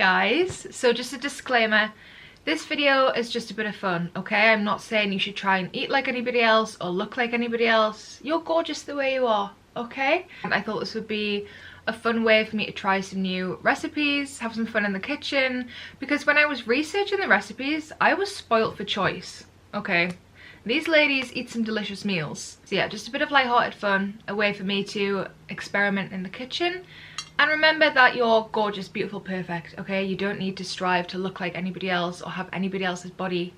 guys, so just a disclaimer, this video is just a bit of fun, okay? I'm not saying you should try and eat like anybody else or look like anybody else. You're gorgeous the way you are, okay? I thought this would be a fun way for me to try some new recipes, have some fun in the kitchen, because when I was researching the recipes, I was spoilt for choice, okay? These ladies eat some delicious meals. So yeah, just a bit of light-hearted fun, a way for me to experiment in the kitchen. And remember that you're gorgeous, beautiful, perfect, okay? You don't need to strive to look like anybody else or have anybody else's body.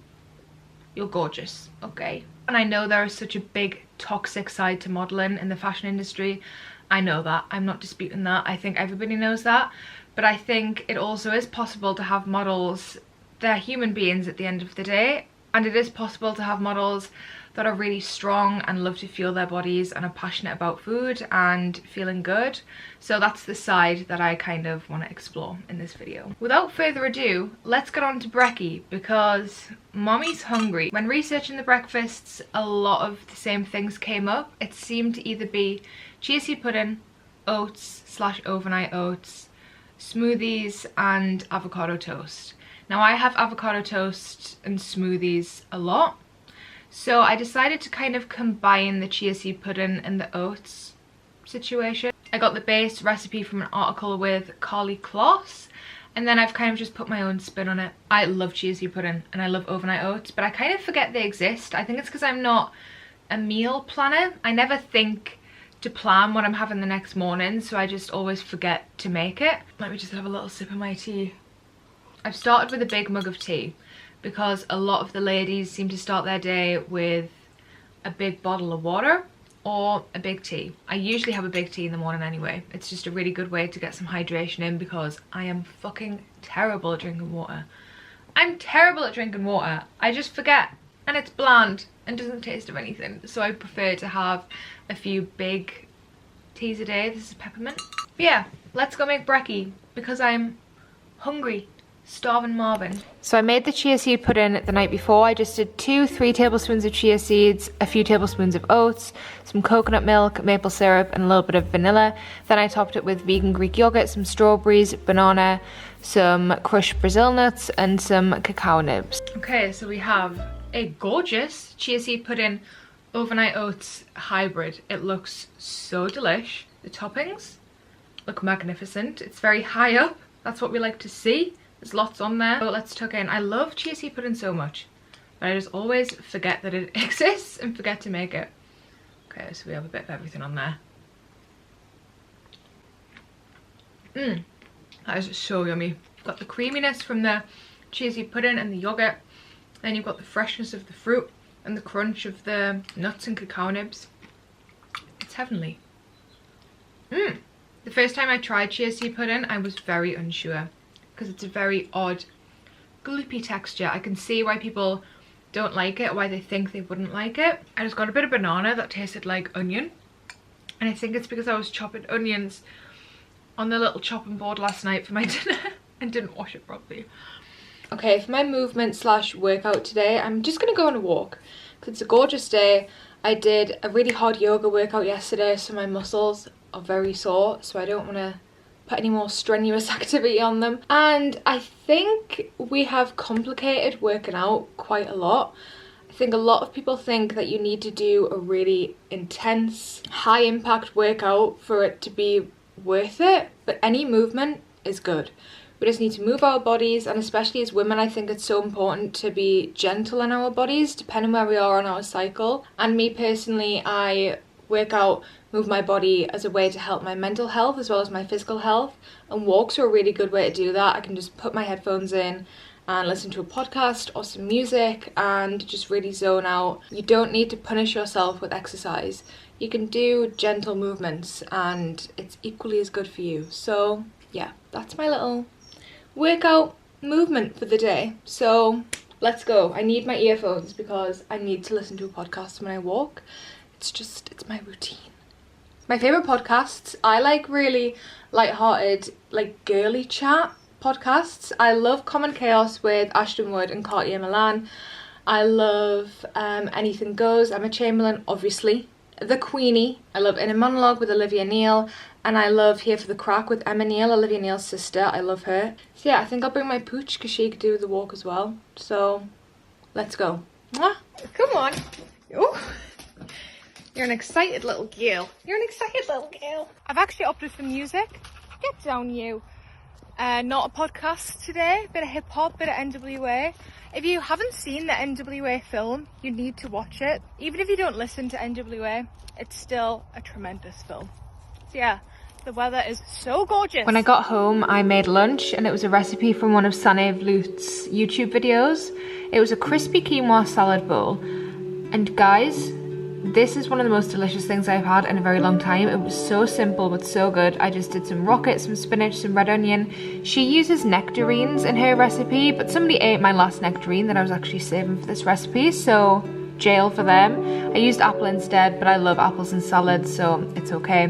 You're gorgeous, okay? And I know there is such a big toxic side to modeling in the fashion industry. I know that, I'm not disputing that. I think everybody knows that. But I think it also is possible to have models, they're human beings at the end of the day. And it is possible to have models that are really strong and love to fuel their bodies and are passionate about food and feeling good. So that's the side that I kind of want to explore in this video. Without further ado, let's get on to brekkie because mommy's hungry. When researching the breakfasts, a lot of the same things came up. It seemed to either be chia seed pudding, oats / overnight oats, smoothies and avocado toast. Now I have avocado toast and smoothies a lot, so I decided to kind of combine the chia seed pudding and the oats situation. I got the base recipe from an article with Carly Kloss, and then I've kind of just put my own spin on it. I love chia seed pudding and I love overnight oats, but I kind of forget they exist. I think it's because I'm not a meal planner. I never think to plan what I'm having the next morning, so I just always forget to make it. Let me just have a little sip of my tea. I've started with a big mug of tea because a lot of the ladies seem to start their day with a big bottle of water or a big tea. I usually have a big tea in the morning anyway. It's just a really good way to get some hydration in because I am fucking terrible at drinking water. I'm terrible at drinking water. I just forget and it's bland and doesn't taste of anything. So I prefer to have a few big teas a day. This is peppermint. But yeah, let's go make brekkie because I'm hungry. Starving Marvin. So I made the chia seed pudding the night before. I just did 2-3 tablespoons of chia seeds, a few tablespoons of oats, some coconut milk, maple syrup and a little bit of vanilla. Then I topped it with vegan Greek yogurt, some strawberries, banana, some crushed Brazil nuts and some cacao nibs. Okay, so we have a gorgeous chia seed pudding overnight oats hybrid. It looks so delish. The toppings look magnificent. It's very high up. That's what we like to see. There's lots on there. So let's tuck in. I love chia seed pudding so much, but I just always forget that it exists and forget to make it. Okay, so we have a bit of everything on there. That is so yummy. You've got the creaminess from the chia seed pudding and the yogurt. Then you've got the freshness of the fruit and the crunch of the nuts and cacao nibs. It's heavenly. The first time I tried chia seed pudding, I was very unsure because it's a very odd gloopy texture. I can see why people don't like it, why they think they wouldn't like it. I just got a bit of banana that tasted like onion, and I think it's because I was chopping onions on the little chopping board last night for my dinner and didn't wash it properly. Okay, for my movement / workout today, I'm just gonna go on a walk because it's a gorgeous day. I did a really hard yoga workout yesterday, so my muscles are very sore, so I don't want to put any more strenuous activity on them. And I think we have complicated working out quite a lot. I think a lot of people think that you need to do a really intense, high impact workout for it to be worth it, but any movement is good. We just need to move our bodies, and especially as women, I think it's so important to be gentle in our bodies, depending where we are on our cycle. And me personally, I work out, move my body as a way to help my mental health as well as my physical health, and walks are a really good way to do that. I can just put my headphones in and listen to a podcast or some music and just really zone out. You don't need to punish yourself with exercise. You can do gentle movements and it's equally as good for you. So yeah, that's my little workout movement for the day. So let's go. I need my earphones because I need to listen to a podcast when I walk. It's my routine. My favourite podcasts, I like really light-hearted, like girly chat podcasts. I love Common Chaos with Ashton Wood and Cartier Milan. I love Anything Goes, Emma Chamberlain, obviously. The Queenie. I love In a Monologue with Olivia Neal. And I love Here for the Crack with Emma Neal, Olivia Neal's sister. I love her. So yeah, I think I'll bring my pooch because she could do the walk as well. So let's go. Mwah. Come on. Oh. You're an excited little girl. You're an excited little girl. I've actually opted for music. Get down, you. Not a podcast today. Bit of hip hop, bit of NWA. If you haven't seen the NWA film, you need to watch it. Even if you don't listen to NWA, it's still a tremendous film. So yeah, the weather is so gorgeous. When I got home, I made lunch, and it was a recipe from one of Sanne Vloot's YouTube videos. It was a crispy quinoa salad bowl. And guys, this is one of the most delicious things I've had in a very long time. It was so simple but so good. I just did some rocket, some spinach, some red onion. She uses nectarines in her recipe, but somebody ate my last nectarine that I was actually saving for this recipe, so jail for them. I used apple instead, but I love apples in salads, so it's okay.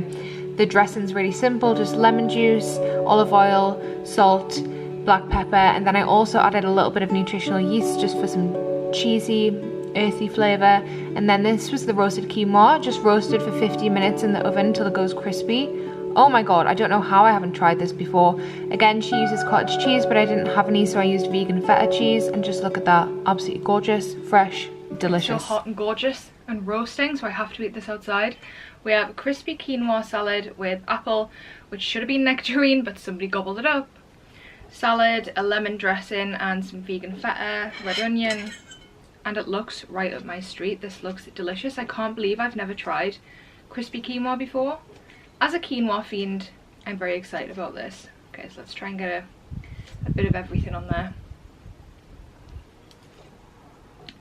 The dressing's really simple, just lemon juice, olive oil, salt, black pepper, and then I also added a little bit of nutritional yeast just for some cheesy, earthy flavour. And then this was the roasted quinoa, just roasted for 50 minutes in the oven until it goes crispy. Oh my god, I don't know how I haven't tried this before. Again, she uses cottage cheese, but I didn't have any, so I used vegan feta cheese, and just look at that, absolutely gorgeous, fresh, delicious. It's so hot and gorgeous and roasting, so I have to eat this outside. We have a crispy quinoa salad with apple, which should have been nectarine, but somebody gobbled it up. Salad, a lemon dressing, and some vegan feta, red onion. And it looks right up my street. This looks delicious. I can't believe I've never tried crispy quinoa before. As a quinoa fiend, I'm very excited about this. Okay, so let's try and get a bit of everything on there.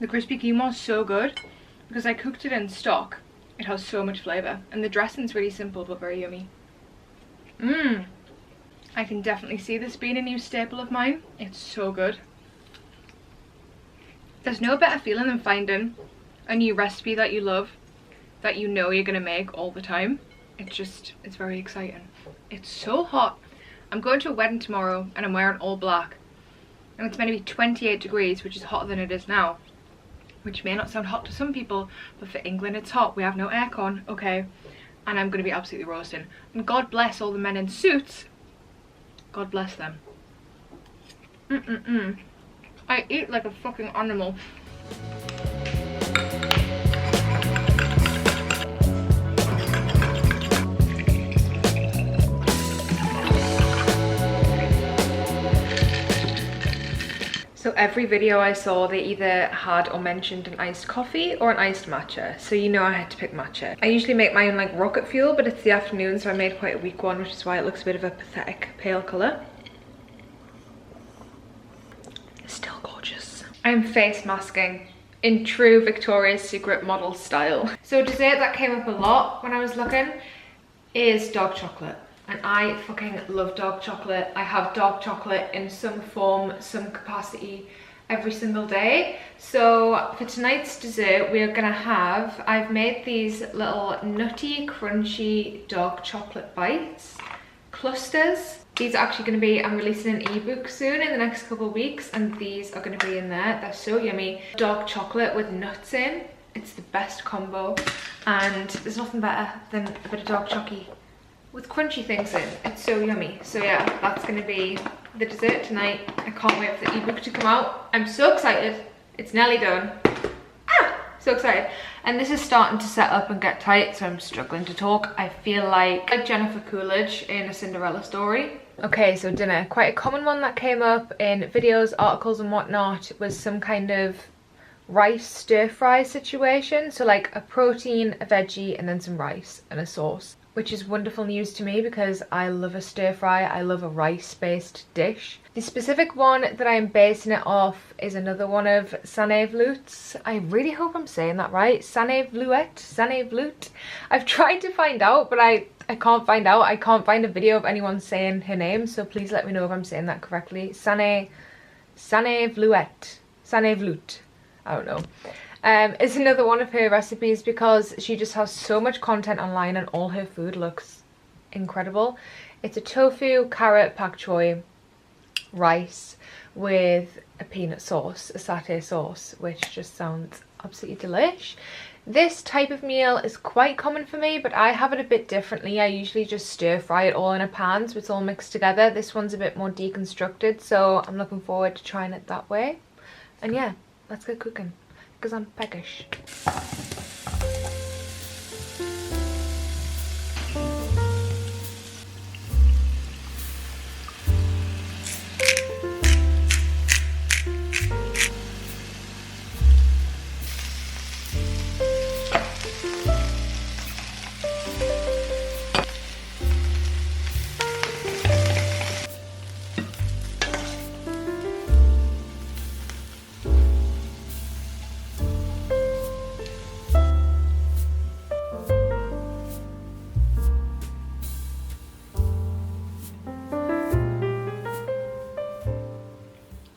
The crispy quinoa is so good because I cooked it in stock. It has so much flavour, and the dressing's really simple but very yummy. I can definitely see this being a new staple of mine. It's so good. There's no better feeling than finding a new recipe that you love, that you know you're going to make all the time. It's very exciting. It's so hot. I'm going to a wedding tomorrow and I'm wearing all black. And it's meant to be 28 degrees, which is hotter than it is now. Which may not sound hot to some people, but for England it's hot. We have no aircon, okay? And I'm going to be absolutely roasting. And God bless all the men in suits. God bless them. I eat like a fucking animal. So every video I saw, they either had or mentioned an iced coffee or an iced matcha. So you know I had to pick matcha. I usually make mine like rocket fuel, but it's the afternoon, so I made quite a weak one, which is why it looks a bit of a pathetic pale colour. Still gorgeous. I'm face masking in true Victoria's Secret model style. So a dessert that came up a lot when I was looking is dark chocolate. And I fucking love dark chocolate. I have dark chocolate in some form, some capacity every single day. So for tonight's dessert, we're gonna have, I've made these little nutty, crunchy dark chocolate bites, clusters. These are actually going to be, I'm releasing an ebook soon in the next couple of weeks, and these are going to be in there. They're so yummy. Dark chocolate with nuts in. It's the best combo, and there's nothing better than a bit of dark chocolate with crunchy things in. It's so yummy. So yeah, that's going to be the dessert tonight. I can't wait for the ebook to come out. I'm so excited. It's nearly done. So excited. And this is starting to set up and get tight, so I'm struggling to talk. I feel like Jennifer Coolidge in A Cinderella Story. Okay, so dinner. Quite a common one that came up in videos, articles and whatnot was some kind of rice stir fry situation. So like a protein, a veggie, and then some rice and a sauce. Which is wonderful news to me because I love a stir fry. I love a rice-based dish. The specific one that I'm basing it off is another one of Sanne Vloot's. I really hope I'm saying that right. Sanne Vloot. I've tried to find out, but I can't find out. I can't find a video of anyone saying her name, so please let me know if I'm saying that correctly. Sanne Vloot. I don't know. It's another one of her recipes because she just has so much content online and all her food looks incredible. It's a tofu, carrot, pak choi, rice with a peanut sauce, a satay sauce, which just sounds absolutely delish. This type of meal is quite common for me, but I have it a bit differently. I usually just stir fry it all in a pan so it's all mixed together. This one's a bit more deconstructed, so I'm looking forward to trying it that way. And yeah, let's get cooking because I'm peckish.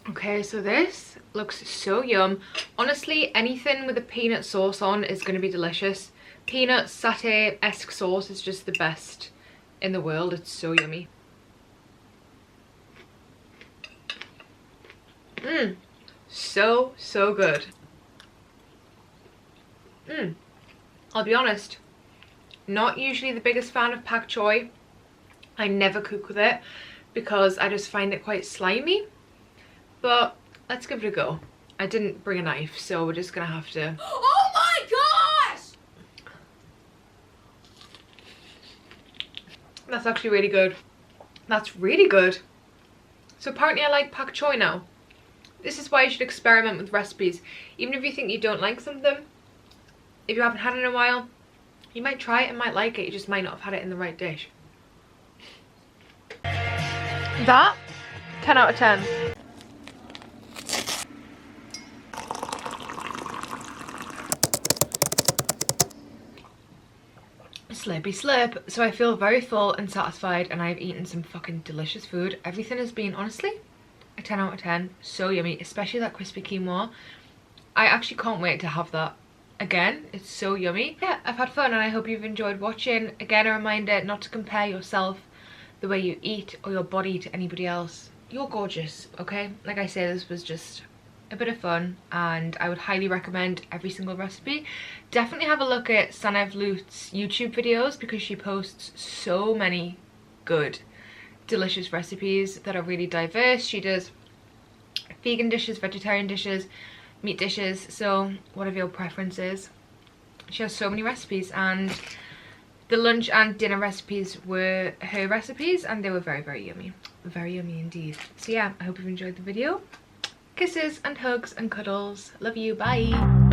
Okay, so this looks so yum. Honestly, anything with a peanut sauce on is going to be delicious. Peanut satay-esque sauce is just the best in the world. It's so yummy. So good. I'll be honest, not usually the biggest fan of pak choi. I never cook with it because I just find it quite slimy. But let's give it a go. I didn't bring a knife, so we're just gonna have to... Oh my gosh! That's actually really good. That's really good. So apparently I like pak choi now. This is why you should experiment with recipes. Even if you think you don't like something, if you haven't had it in a while, you might try it and might like it. You just might not have had it in the right dish. That, 10 out of 10. Slurpy slurp. So I feel very full and satisfied, and I've eaten some fucking delicious food. Everything has been, honestly, a 10 out of 10. So yummy, especially that crispy quinoa. I actually can't wait to have that again. It's so yummy. Yeah, I've had fun and I hope you've enjoyed watching. Again, a reminder not to compare yourself, the way you eat or your body, to anybody else. You're gorgeous, okay? Like I say, this was just a bit of fun and I would highly recommend every single recipe. Definitely have a look at Sanev Lut's YouTube videos because she posts so many good, delicious recipes that are really diverse. She does vegan dishes, vegetarian dishes, meat dishes, so whatever your preference is. She has so many recipes, and the lunch and dinner recipes were her recipes and they were very, very yummy. Very yummy indeed. So yeah, I hope you've enjoyed the video. Kisses and hugs and cuddles. Love you. Bye.